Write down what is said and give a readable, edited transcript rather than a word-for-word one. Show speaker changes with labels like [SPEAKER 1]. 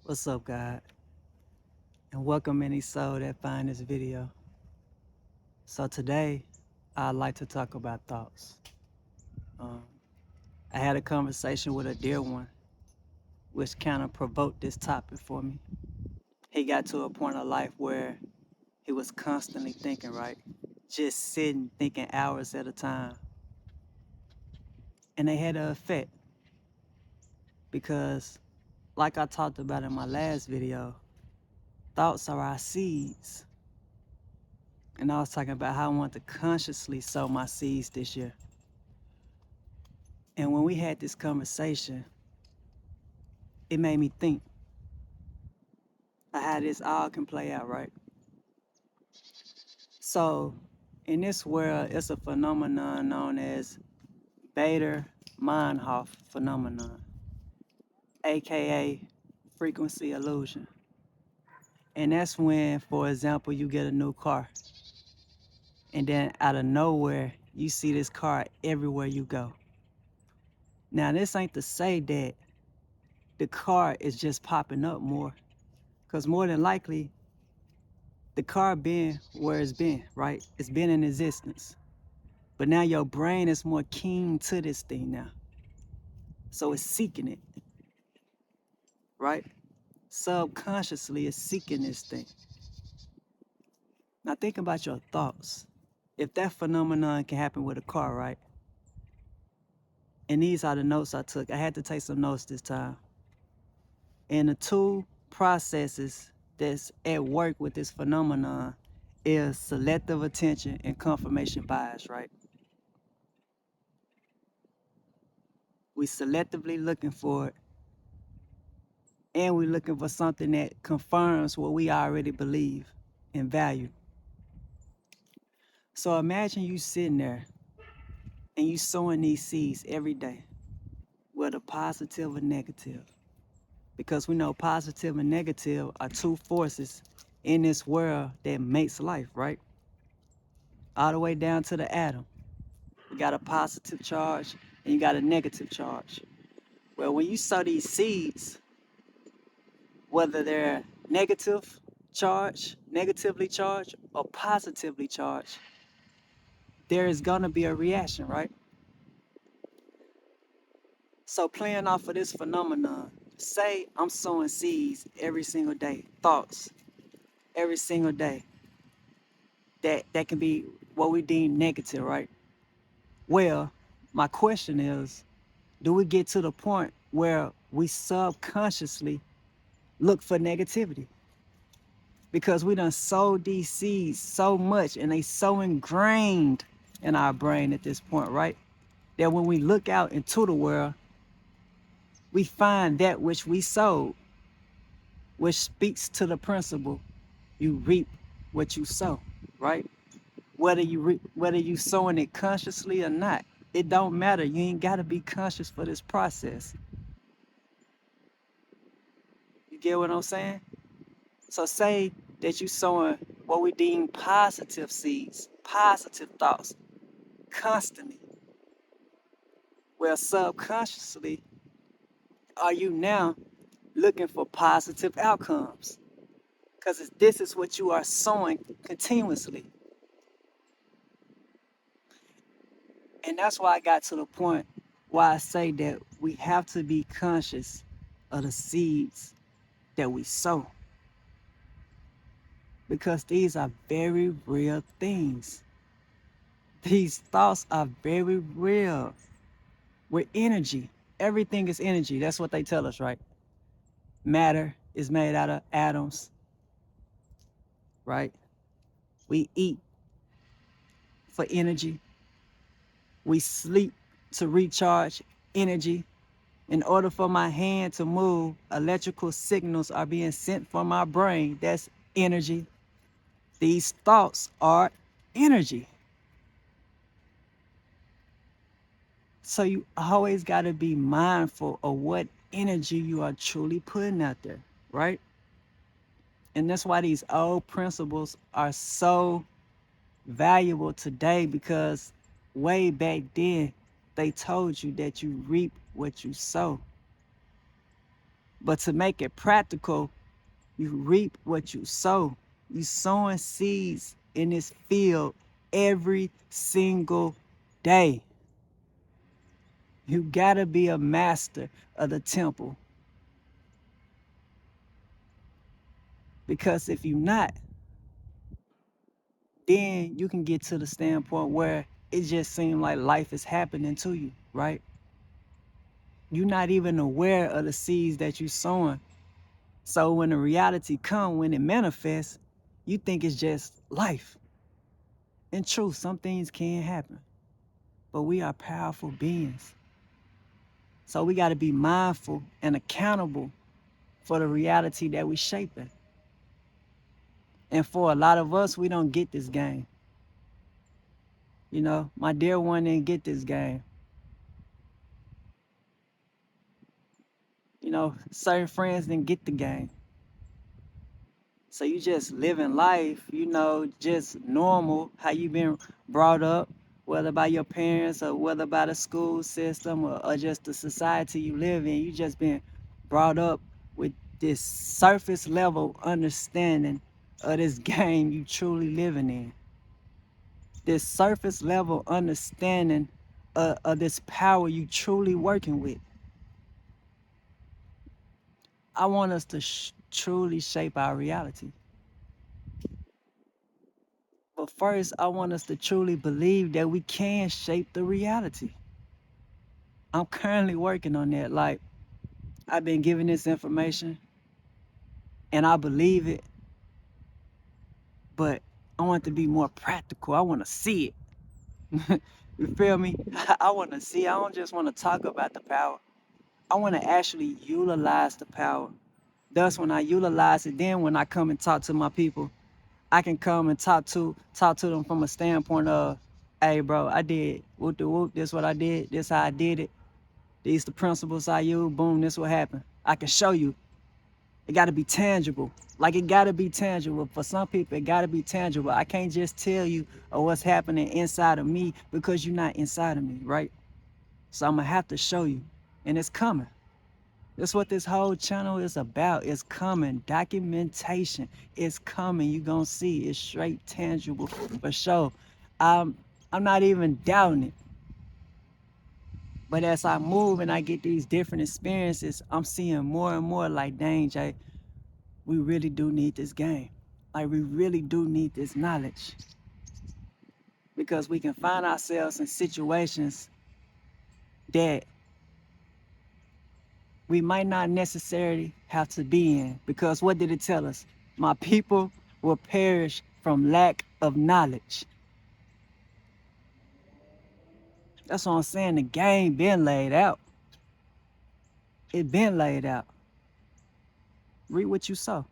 [SPEAKER 1] What's up, God? And welcome any soul that find this video. So today, I'd like to talk about thoughts. Um, I had a conversation with a dear one, which kind of provoked this topic for me. He got to a point of life where he was constantly thinking, right? Just sitting, thinking hours at a time. And they had an effect because, like I talked about in my last video, thoughts are our seeds. And I was talking about how I want to consciously sow my seeds this year. And when we had this conversation, it made me think of how this all can play out, right? So, in this world, it's a phenomenon known as Bader Meinhof phenomenon, aka frequency illusion. And that's when, for example, you get a new car, and then out of nowhere, you see this car everywhere you go. Now, this ain't to say that the car is just popping up more, because more than likely, the car been where it's been, right? It's been in existence. But now your brain is more keen to this thing now. So it's seeking it, right? Subconsciously, it's seeking this thing. Now think about your thoughts. If that phenomenon can happen with a car, right? And these are the notes I took. I had to take some notes this time. And the two processes that's at work with this phenomenon is selective attention and confirmation bias, right? We selectively looking for it, and we're looking for something that confirms what we already believe and value. So imagine you sitting there and you sowing these seeds every day, whether positive or negative. Because we know positive and negative are two forces in this world that makes life, right? All the way down to the atom. You got a positive charge and you got a negative charge. Well, when you sow these seeds, whether they're negatively charged, or positively charged, there is gonna be a reaction, right? So playing off of this phenomenon, say I'm sowing seeds every single day, thoughts every single day. That can be what we deem negative, right? Well, my question is, do we get to the point where we subconsciously look for negativity? Because we done sowed these seeds so much and they so ingrained in our brain at this point, right? That when we look out into the world, we find that which we sowed, which speaks to the principle, you reap what you sow, right? Whether you sowing it consciously or not, it don't matter. You ain't gotta be conscious for this process. You get what I'm saying? So say that you sowing what we deem positive seeds, positive thoughts, constantly. Well, subconsciously, are you now looking for positive outcomes? Because this is what you are sowing continuously. And that's why I got to the point why I say that we have to be conscious of the seeds that we sow. Because these are very real things. These thoughts are very real. We're energy. Everything is energy. That's what they tell us, right? Matter is made out of atoms, right? We eat for energy. We sleep to recharge energy. In order for my hand to move, electrical signals are being sent from my brain. That's energy. These thoughts are energy. So you always got to be mindful of what energy you are truly putting out there, right? And that's why these old principles are so valuable today, because way back then, they told you that you reap what you sow. But to make it practical, you reap what you sow. You sowing seeds in this field every single day. You gotta be a master of the temple. Because if you're not, then you can get to the standpoint where it just seems like life is happening to you, right? You're not even aware of the seeds that you're sowing. So when the reality comes, when it manifests, you think it's just life. In truth, some things can happen, but we are powerful beings. So we got to be mindful and accountable for the reality that we're shaping. And for a lot of us, we don't get this game. You know, my dear one didn't get this game. You know, certain friends didn't get the game. So you just living life, you know, just normal, how you been brought up, whether by your parents or whether by the school system or just the society you live in. You just been brought up with this surface level understanding of this game you truly living in. This surface level understanding of this power you truly working with. I want us to truly shape our reality. But first, I want us to truly believe that we can shape the reality. I'm currently working on that. Like, I've been given this information and I believe it, but I want it to be more practical. I want to see it. You feel me? I want to see. I don't just want to talk about the power. I want to actually utilize the power. Thus, when I utilize it, then when I come and talk to my people, I can come and talk to them from a standpoint of, hey, bro, I did whoop the whoop. This what I did. This how I did it. These the principles I use. Boom, this what happened. I can show you. It got to be tangible. Like, it got to be tangible. For some people, it got to be tangible. I can't just tell you what's happening inside of me because you're not inside of me, right? So I'm going to have to show you. And it's coming. That's what this whole channel is about. It's coming. Documentation is coming. You're going to see it's straight tangible for sure. I'm not even doubting it. But as I move and I get these different experiences, I'm seeing more and more like, dang, Jay, we really do need this game. Like, we really do need this knowledge. Because we can find ourselves in situations that we might not necessarily have to be in. Because what did it tell us? My people will perish from lack of knowledge. That's what I'm saying. The game been laid out. It been laid out. Read what you saw.